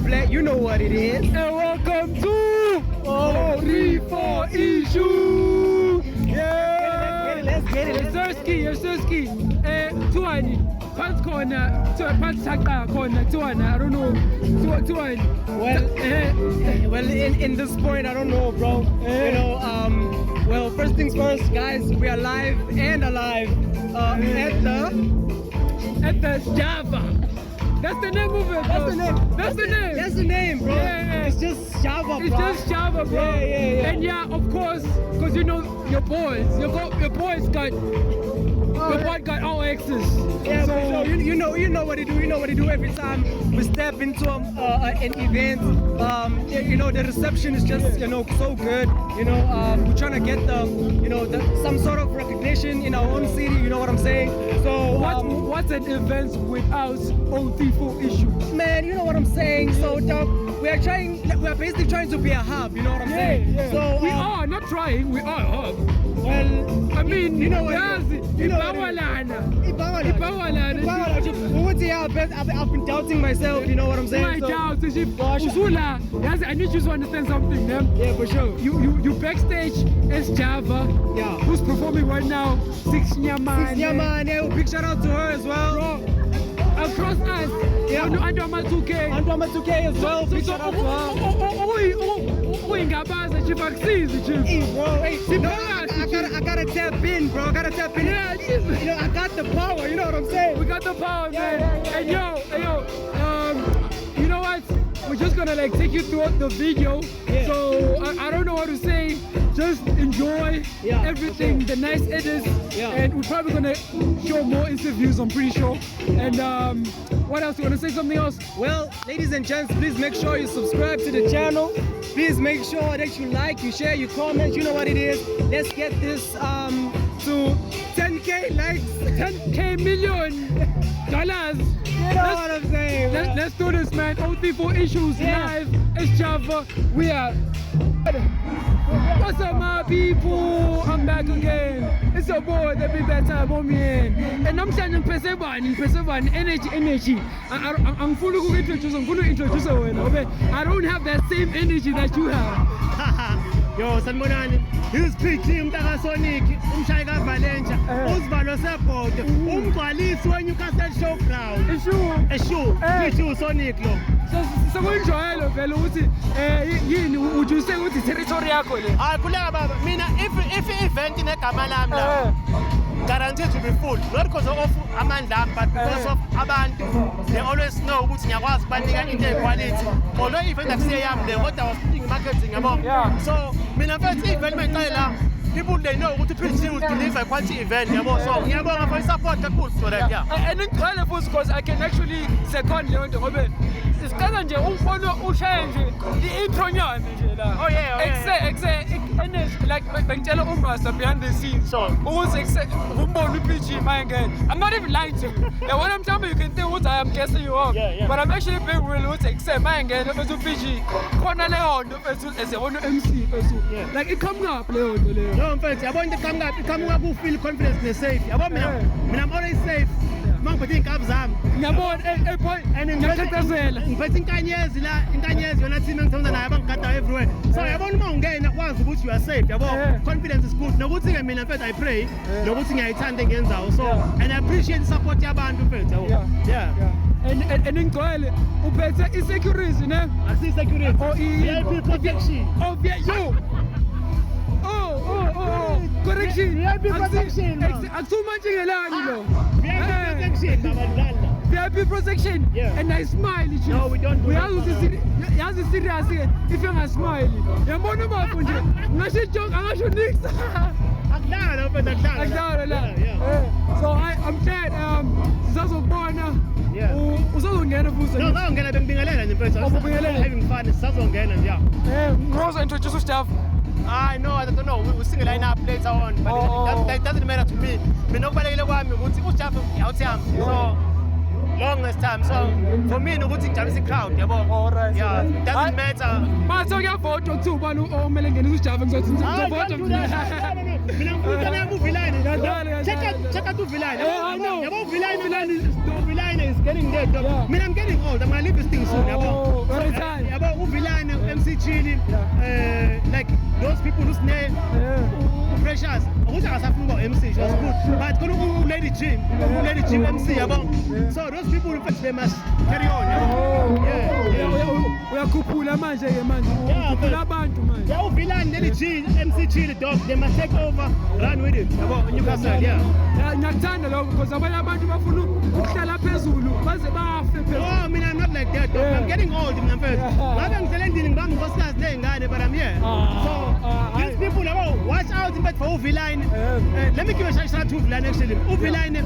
play. You know what it is. And welcome to 434 Issue. Yeah. Let's get it. Yesterski. Tuani. Pants corner. Pants saka corner. Tuana. I don't know. Tuani. Well, in this point, I don't know, bro. You know, well, first things first, guys. We are live and alive at the Java. That's the name of it, bro. That's the name, bro. Yeah. It's just Java, bro. It's just Java, bro. Yeah. And yeah, of course, because you know your boys got all X's. Yeah, so so you know what they do. You know what they do every time we step into an event. You know, the reception is just so good. You know, we're trying to get some sort of recognition in our own city. You know what I'm saying? So what's an event without OT4 issues? Man, you know what I'm saying? So we're basically trying to be a hub. You know what I'm saying? Yeah. So we are not trying. We are a hub. Well, I mean, you know what? I've been doubting myself, you know what I'm saying? I need you to understand something, man. Yeah, for sure. You backstage as Java, yeah, who's performing right now, Six Nyaman. Yeah, big shout out to her as well. Bro, across us, yeah, Androma 2K. Androma 2K as well, big shout out to her. I gotta tap in, bro. Yeah, you know, I got the power. You know what I'm saying? We got the power, man. Yeah. And yo, you know what? We're just gonna take you through the video. Yeah. So I don't know what to say. Just enjoy everything, the nice edits, and we're probably gonna show more interviews. I'm pretty sure. And what else? You wanna say something else? Well, ladies and gents, please make sure you subscribe to the channel. Please make sure that you like, you share, you comment. You know what it is. Let's get this to 10K likes, 10K million dollars. You know what I'm saying? Let's do this, man. OT4 Issues live. It's Java. We are. What's up, my people? I'm back again. It's your boy, the big bad time on me. And I'm standing Persevan, energy. I'm fully going to introduce her. I don't have that same energy that you have. Yo, sanibonani. This PT umntaka Sonic, umshayi kaValentia, usivalo sebhodo, umgcwalisi weNewcastle Showground. Eshu Sonic lo. So enjoy vele ukuthi yini ujuse ukuthi territory yakho le. Hayi khuleka baba, mina if event negama lami la. Guaranteed to be full, not because of amandla, but because of abantu. They always know ukuthi ngiyakwazi ukubanika into equality. Although event akuseyami le, what I was thinking marketing yabo. So mina mfethu event mengicela people they know ukuthi PC will deliver quality event yabo. So ngiyabonga for support kakhulu for that. And ngicela futhi because I can actually second leyo nto ngobe isikhaza nje ufona ushaye nje i-intro nyana nje la. Oh yeah. Like bengitshela uMaster behind the scenes. So ukuze umbone uPG mayengena. I'm not even lying to you. And when I'm telling you, you can think what I am guessing you up. Yeah. But I'm actually being real with except mayengena bese uPG khona leyo nto bese ezebona MC bese. Like it come up leyo nto leyo. No mfethu yabona into iqhamuka ku feel confidence ne safe. Yabo mina I'm always safe. Mangiphethe inkabi zami. Ngiyabona boy ngiyakhathazela. Ngiphethe inkanyezi yona team engithola nayo abangigada everywhere. So yabona uma ungena kwazi ukuthi you are safe yabo. Confidence is good. Nokuthi ke mina mfethu I pray nokuthi ngiyayithanda engiyenzayo. So and I appreciate the support yabantu mfethu yabo. Yeah. And ngicela uphethe i-security ne? Asi security. VIP protection. Oh yeah, yo. Oh, correction. VIP protection. Akusumanje ngelani lo. VIP protection babadala. VIP protection. Yeah. And I smile. No, we don't do that. Yazi serious if you nga smile. Yabona bapho nje. Ngasho joke angasho nix. Akudala mfethu akudala. Yeah. So I'm glad sizazobona. Usazongena futhi. No, uzongena bengibingelela nje mfethu. Ubingelela. Having fun, sizongena nje. Rose introduce staff. I don't know. We'll sing a line-up later on, but that doesn't matter to me. Mina okubalekile kwami ukuthi uJafu awuthiyami. So longest time. So for me, ukuthi ngijabulisa i-crowd, yabo. Alright. Yeah, doesn't matter. Manje kuyavotwa kuthiwa ubani omele ngenisa uJava ngizovota Mina ngifuna uVilani. Kadali. Check out uVilani. I know. Yabo uVilani is getting dead. Yeah. Mina I'm getting old. I'm gonna leave this thing soon, yabo. Very time. Yabo uVilani, MC Chili, like those people whose name Precious. Ukuthi akasafuna ukuba MC, she was good. But khona Lady Jim MC, yabo. So those people they must carry on, yabo. Yeah. Uyakhuphula manje ke manje. Ukhuphula abantu manje. Yeah, uVilani, Lady G, MC Chili, dog. They must take over, run with it. Yabo, Newcastle, yeah. Ngiyakuthanda lokho because abanye abantu bafuna ukuhlala phezulu baze bafe phezulu. Oh, I mean, I'm not like that, dog. I'm getting old in the first. Ngabe ngiselendini ngibanga unkosikazi ney'ngane, but I'm here. So these people, yabo, watch out for uVilani. Let me give a shout out to uVilani actually. uVilani,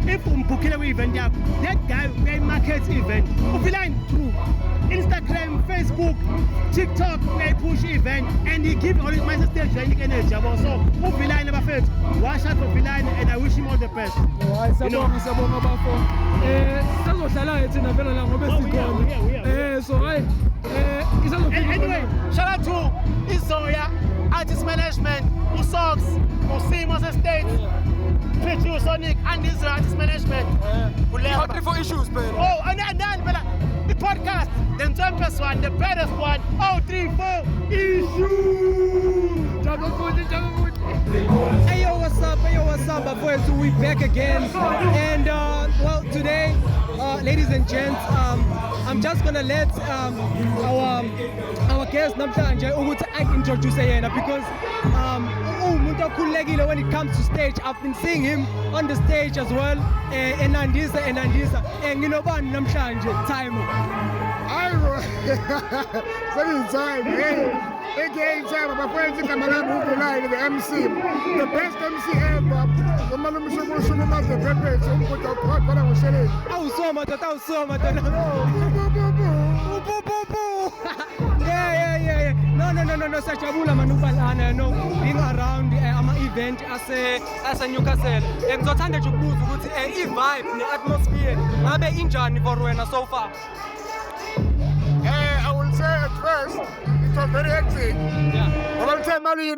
if umbukile kwi-event yakho, that guy they market event. uVilani, true. Instagram, Facebook, TikTok, they push event and he give all his master stage energy. So uVilani abafethu, watch out for Vilani and I wish him all the best. Sabonga bafo. Sazohlala thina vela la ngobe sikhona. So hayi anyway, shout out to Izoya, artist management, Usox, Usimos Estate, Petru Sonic and Israel artist management. Country for issues, man. Oh, and then the podcast, the toughest one, the baddest one, 034 Issues. Hey yo, what's up, my boys? So we back again, and well, today, ladies and gents, I'm just gonna let our guest namhlanje ukuthi introduce yena because umuntu okhululekile when it comes to stage. I've been seeing him on the stage as well. Enandisa, nginobani namhlanje time. Second time, hey. AKA time, my friends in Kamalabu Uvilani, the MC. The best MC ever. The man who was so much the pepper, so put up what I was saying. Yeah. No, Sajabula Manupalana, no, being around event as a Newcastle. Ngizothandwa nje ukubuza ukuthi i-vibe ne-atmosphere ngabe injani for wena so far? I will say at first, it was very hectic. Yeah. But I'll tell Marie,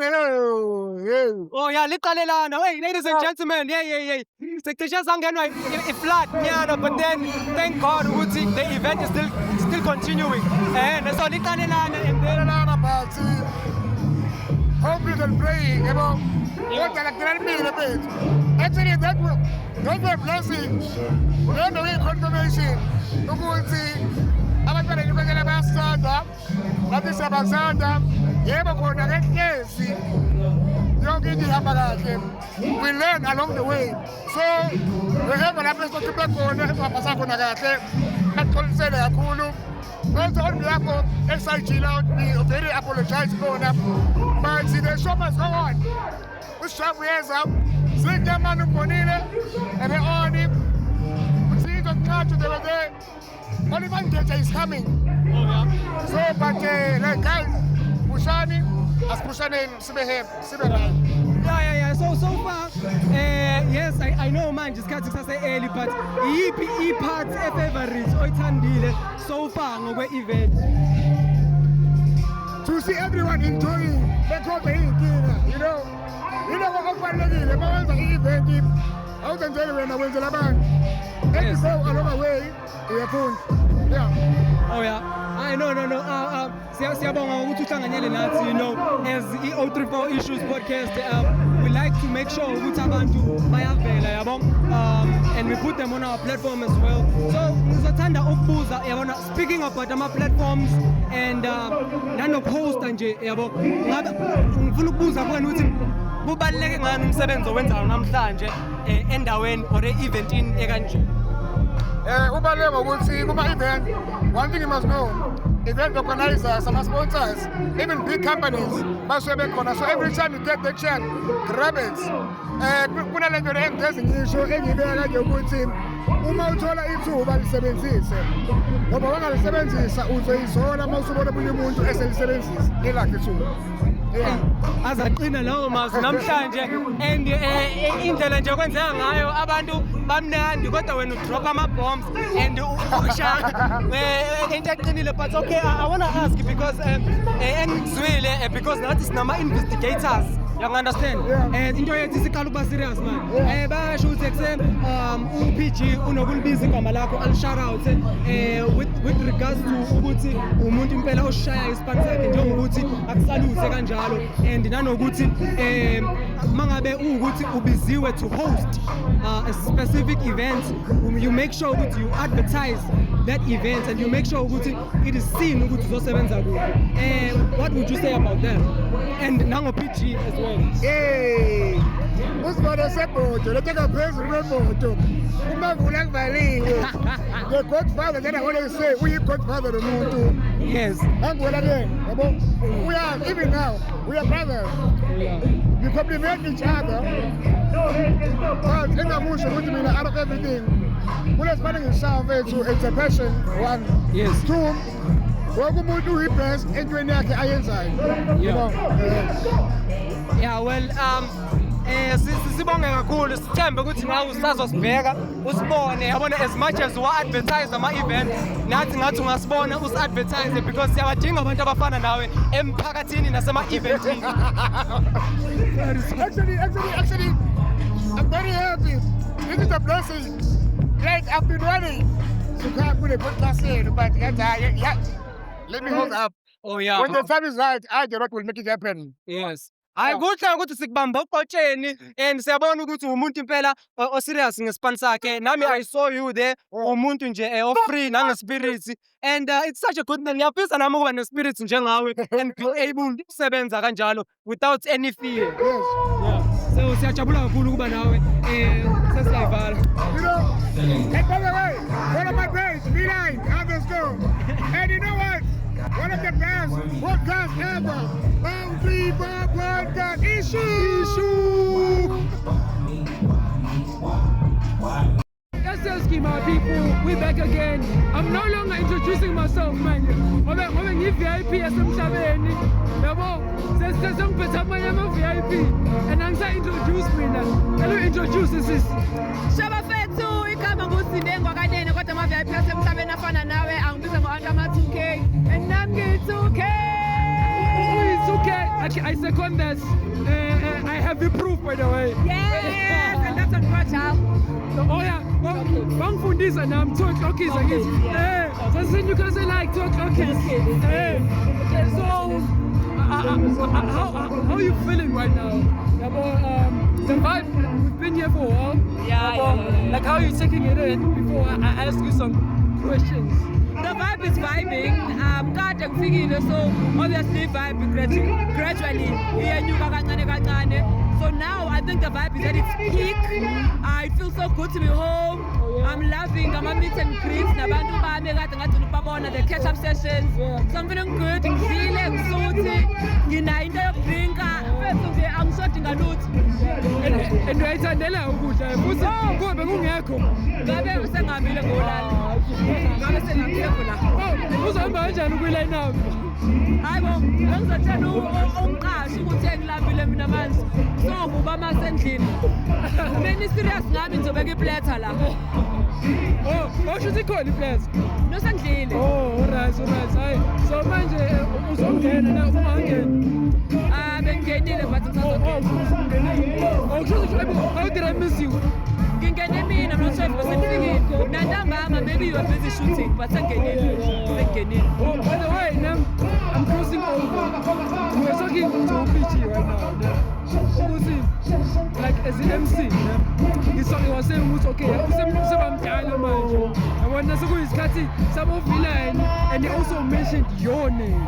Oh yeah, liqalelana. Hey, ladies and gentlemen, yeah. Sector sangenwa i-flat nyana, but then thank God ukuthi the event is still continuing. So liqalelana and then hoping and praying about what can be in a bit. Actually, that was a blessing. We had the confirmation. No good see. I'm going to get about stand up. That is about stand up. Yeah, but we're not yes. You don't get the hammer. We learn along the way. So we have an episode to back on the Pasako Nagate. That concern a cool. Well, on behalf of SI Chill Out, we very apologize for that. But see, the show must go on. We shop we hands up. Sing them on the Bonilla and they on him. We see the car to the other. Only one data is coming. So, but like guys, Pushani, as Pushani, Sibehe. Yeah. So far, yes, I know man, just can't say early, but he parts a favorite, Oitandile, so far, no event. To see everyone enjoying the company, you know what I'm saying, the moments of the event, out and tell when I went to the band. And so along the way, we are phone. Yeah. Oh yeah. No. Siyabonga ukuthi uhlanganyele nathi, you know, as i-034 Issues podcast. We like to make sure ukuthi abantu bayavela, yabo. And we put them on our platform as well. So ngizothanda ukubuza, yabona, speaking about ama platforms and nanokuhosta nje, yabo. Ngifuna ukubuza kuwena ukuthi kubaluleke ngani umsebenzi owenzayo namhlanje endaweni or eventini ekanje. Ubaluleke ukuthi kuma event, one thing you must know, event organizers, some sponsors, even big companies, must be corner. So every time you get the chance, grab it. Kuna le nto engizengisho engibeka nje ukuthi uma uthola ithuba lisebenzise. Ngoba wangalisebenzisa uzoyisola uma usubona umuntu eselisebenzisa elakhe ithuba. azaqina lawo mazwi namhlanje and indlela nje kwenzeka ngayo abantu bamnandi kodwa wena udrop ama-bombs and usha into eqinile. But okay, I want to ask because engizwile because nathi sinama-investigators, you understand? Into yethu isiqala ukuba serious man. Basho ukuthi u-PG unokulibiza igama lakho al-shout out with regards to ukuthi umuntu impela oshaya isipani sakhe njengokuthi akusaluse kanjalo and nanokuthi mangabe ukuthi ubiziwe to host a specific event, you make sure ukuthi you advertise that event and you make sure ukuthi it is seen ukuthi uzosebenza kuphi. What would you say about that? And nango-PG as well. Hey, usibona sebhodo leteka phezulu kwebhodo umavula kuvaliwe. The godfather that I want to say, we godfather nomuntu. Yes. Angibona ke yabo, we are even now we are brothers. We complement each other. But engakusho ukuthi mina out of everything kulesibani ngishawe to it's a passion one. Yes. Two, wonke umuntu uyibest entweni yakhe ayenzayo. You know. Yeah, well, sibonge kakhulu, sithembe ukuthi nawe usazosibheka usibone yabona, as much as wa-advertise ama-event nathi ngathi ungasibona usi-advertise because siyabadinga abantu abafana nawe emphakathini nasema-eventini. Actually, I'm very happy. This is a blessing. Like, I've been running to come with a podcast here, but yeah, let me hold up. Oh yeah. When the time is right, I the Lord will make it happen. Yes. Hayi kuhle ukuthi sikubamba uqotsheni and siyabona ukuthi umuntu impela o-serious ngesipani sakhe. Nami I saw you there, umuntu nje o-free nange-spirit and it's such a good thing. Ngiyafisa nami ukuba ne-spirit njengawe and be able ukusebenza kanjalo without any fear. Yes. Yeah. So siyajabula kakhulu ukuba nawe sesiyayivala. You know, and by the way, one of my friends, V9, others go. And you know what? One of the best podcasts ever. Viva Podcast Issue! Yaselski, my people, we're back again. I'm no longer introducing myself, man. Ngoba ngi-VIP yasemhlabeni. Yabo, sesengiphethe amanye ama-VIP. And angisa-introduce mina. Hello, introduce sis. Shaba fethu igama nguSinde ngwakanene kodwa ama-VIP yasemhlabeni afana nawe angibiza ngo-under ama-2K and nami ngiyi-2K. Okay, I second that. I have the proof, by the way. Yes, and that's on Rochelle. Oh yeah, bangifundisa nami 2 o'clock is again. Sasinyuka say like 2 o'clock is. So how are you feeling right now? The vibe, we've been here for a while. Yeah. Like how are you taking it in before I ask you some questions? The vibe is vibing. Kade ngifikile, so obviously vibe gradually iyenyuka kancane kancane. So now I think the vibe is at its peak. It feels so good to be home. I'm loving my meet and greets. Nabantu bami kade ngathi ngibabona the catch up sessions. So I'm feeling good. Ngizile, ngisuthi, nginayo into yokudrinka. Bese nje angishodi ngalutho. And uyayithandela ukudla futhi kube kungekho. Ngabe sengihambile ngolala. Ngabe sengihambile khona. Uzohamba kanjani kwi-line up? Hayibo, ngizotshela umqashi ukuthi engilambile mina manje. So kuba masendlini. Meni serious ngami ngizobeka ipletha la. Washo ukuthi ikhona ipletha? Nosendlini. Alright. Hayi, so manje uzongena na ungangena. Bengingenile but ngisazongena. How did I miss you? Ngingene mina, I'm not sure if ngifikile. Nantambama, maybe you were busy shooting, but sengenile. Oh, by the way, I'm crossing over. We're talking to PG right now. Like as an MC, he was saying, okay, I'm manje. And when Nasuku is cutting some of V9, and he also mentioned your name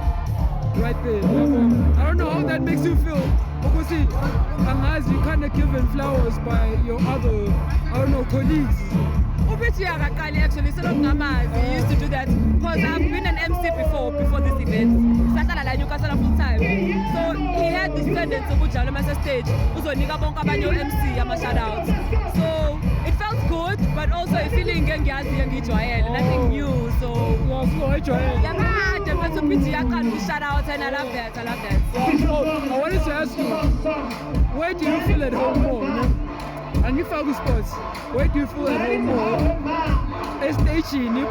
right there. I don't know how that makes you feel. Because unless you kind of given flowers by your other, I don't know, colleagues. Actually, so he used to do that because I've been an MC before this event. Full time. So he had this tendency to put on the stage. MC, I'm a shout out. So it felt good, but also a feeling nothing new. So yeah, to pity I can't shout out and I love that. Oh, I wanted to ask you, where do you feel at home more? You know? And you follow sports, where do you feel at home more? Staging,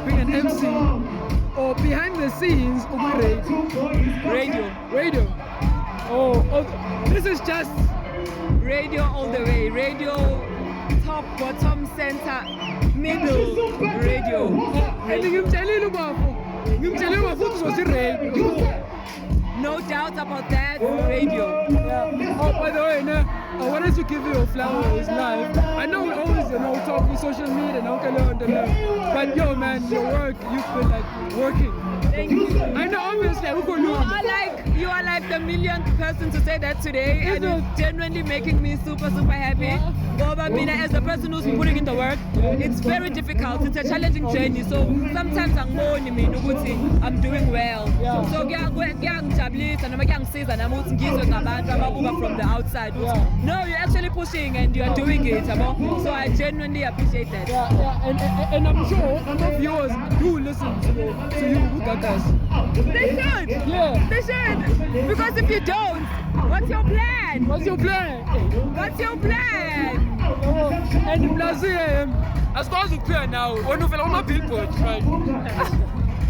being an MC, or behind the scenes, radio. Oh, this is just Radio all the way. Radio, top, bottom, center, middle, radio. And you tell you about radio. No doubt about that, radio. Yeah. Oh, by the way, I wanted to give you a flowers live. I know we always, talk on social media and but yo, man, your work, you've been like working. Thank you. I know, obviously, You are like the millionth person to say that today, and it's genuinely making me super happy. Boba Mina, as a person who's putting in the work, it's very difficult. It's a challenging journey. So sometimes I'm doing well. So from the outside. No, you're actually pushing and you're doing it. So I genuinely appreciate that. And I'm sure our viewers do listen to you who got us. They should. Yeah. They should. Because if you don't, what's your plan? What's your plan? What's your plan? And plus, as far as you plan now, when you feel on my billboard, right?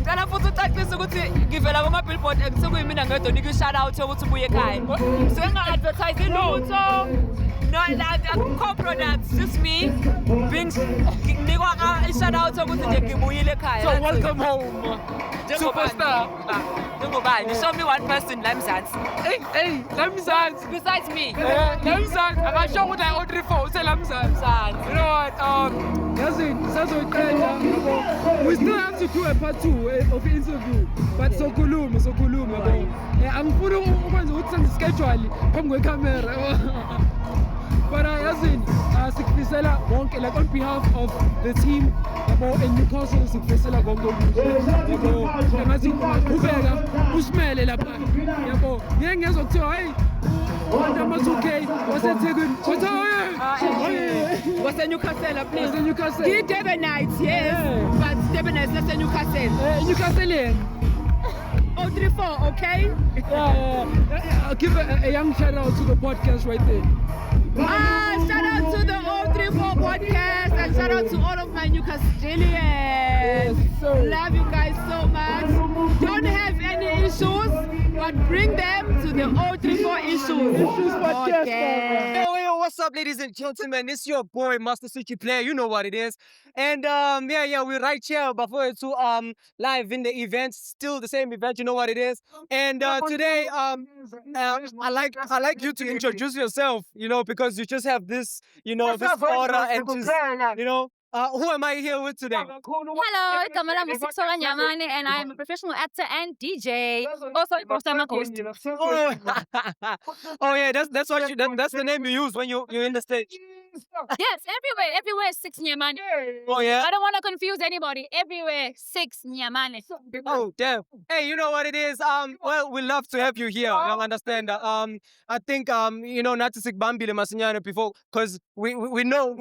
Ngicela futhi ucacise ukuthi ngivela kuma-billboard sekuyimina ngedwa unika i-shout out ukuthi ubuye ekhaya. Ngisuke nga-advertise lutho. No, like co-products, just me being nginikwa i-shout out ukuthi nje ngibuyile ekhaya. So welcome home, superstar. Njengobani? Show me one person la Mzansi. Hey, la Mzansi. Besides me. La Mzansi. Akasho ukuthi I-O34 uthe la Mzansi. You know what? We still have to do a part 2 of the interview, but sokhuluma. Angifuni ukwenza ukuthi sengischedule phambi kwecamera. But sikufisela wonke, like on behalf of the team in Newcastle, sikufisela konke okuhle. Ngathi ubeka usimele lapha. Yabo, ngeke ngezwe kuthiwa hey okay, waseThekwini. Wase-Newcastle, please. Wase-Newcastle. He Debonites, yes. But Debonites, not Newcastle. Newcastleian. 034, okay? Yeah. I'll give a young shout out to the podcast right there. Shout out to the 034 podcast and shout out to all of my Newcastleians. Yes, love you guys so much. Don't have any issues, but bring them to the 034 Issues podcast. Yo, what's up, ladies and gentlemen? It's your boy, Master Suchi Player. You know what it is. And we're right here before to live in the event. Still the same event, you know what it is. And today, I like you to introduce yourself, because you just have this, this aura and just, who am I here with today? Hello, igama lami uSisola Nyamane, and I am a professional actor and DJ. Also, I'm a host. Oh yeah, that's the name you use when you're in the stage. Yes, everywhere is 6 Nyamane. Oh yeah. I don't want to confuse anybody. Everywhere 6 Nyamane. Oh damn. Hey, you know what it is? Well, we love to have you here. I understand. I think not to sikbambile masinyane before, because we know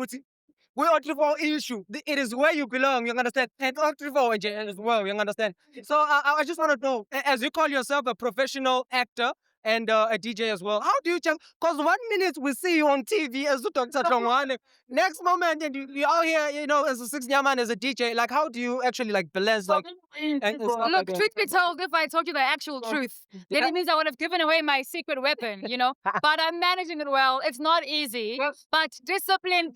we're 034 issue. It is where you belong, you understand? And 034 as well, you understand? So I just want to know, as you call yourself a professional actor and a DJ as well, how do you check? Because 1 minute we see you on TV as Dr. Chongwane, next moment you're out here, as a 6 Nyaman, as a DJ. Like, how do you actually balance and Look, truth be told, if I told you the actual truth, then it means I would have given away my secret weapon, But I'm managing it well. It's not easy, but discipline,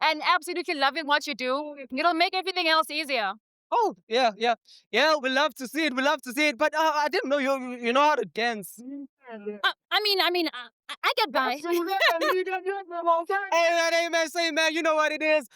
and absolutely loving what you do. It'll make everything else easier. Oh, yeah. We love to see it. But I didn't know you know how to dance. I mean, I get by. Hey, man, you know what it is.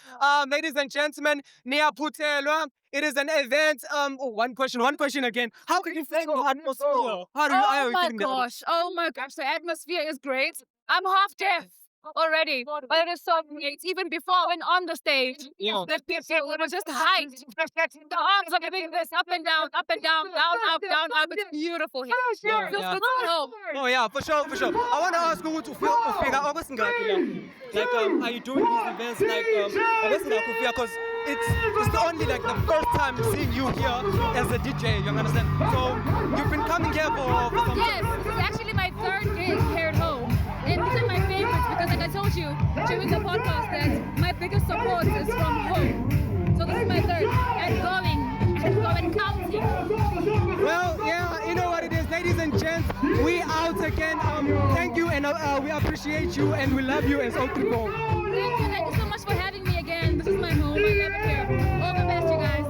Ladies and gentlemen, Nia Putelwa. It is an event. One question again. How can you feel the atmosphere? Oh my gosh, the atmosphere is great. I'm half deaf already, but it is so great. Even before I went on the stage, the people, it was just hyped. The arms are giving this up and down, down, up. It's beautiful here. Feels good to know. Oh yeah, for sure. I want to ask you what to figure out. Like, are you doing these events because it's only like the first time seeing you here as a DJ, you understand? So you've been coming here for some Yes, this is actually my third gig here at home. And these are my favorites because like I told you during the podcast that my biggest support is from home. So this is my third and going counting. Well, yeah, you know what it is, ladies and gents, we out again. Thank you, and we appreciate you, and we love you as Otriko. Thank you so much for having me again. This is my home. I love it here. All the best, you guys.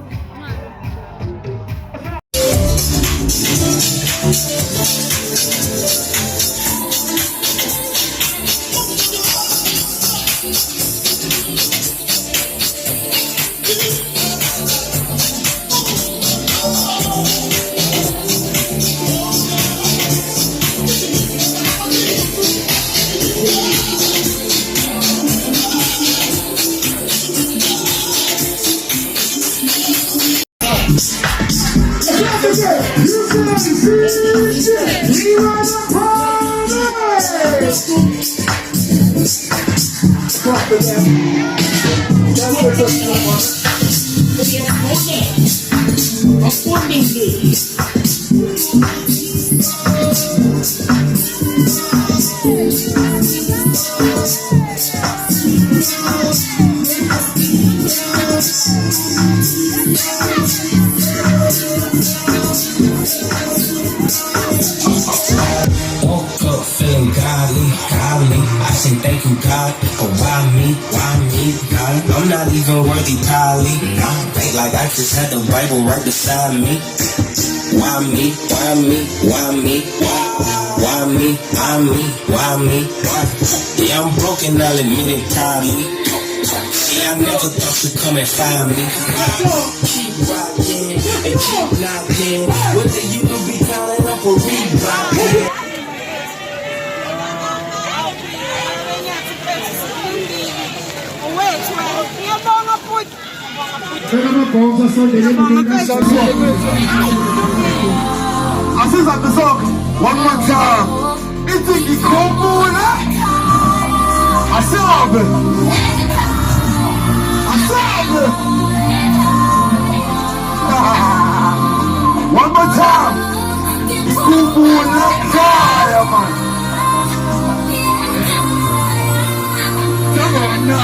Thank you, God, for why me, God? I'm not even worthy, probably. Nah, like I just had the Bible right beside me. Why me? Why me? Why me? Why me? Why me? Why me? Yeah, I'm broken, I'll admit it proudly. See, I never thought you'd come and find me. Keep rocking and keep knocking. Whether you will be counting up or re-rocking. Asiza kusok one more time. Iti kikomula. Asabe. One more time. Kikomula kaya man. Come on, no.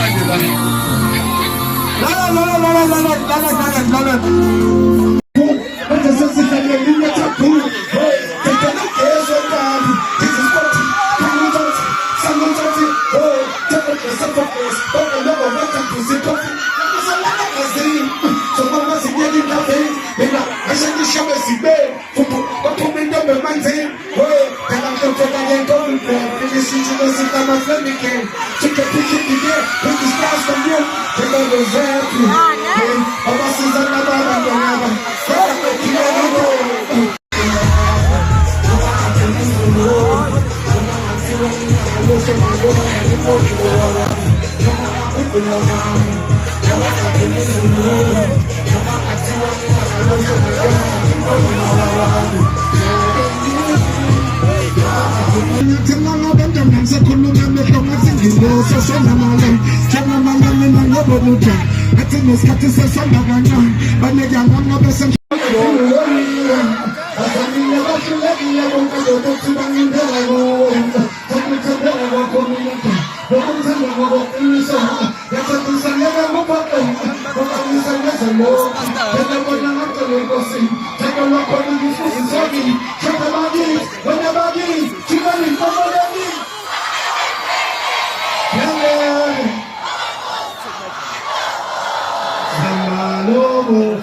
Hello.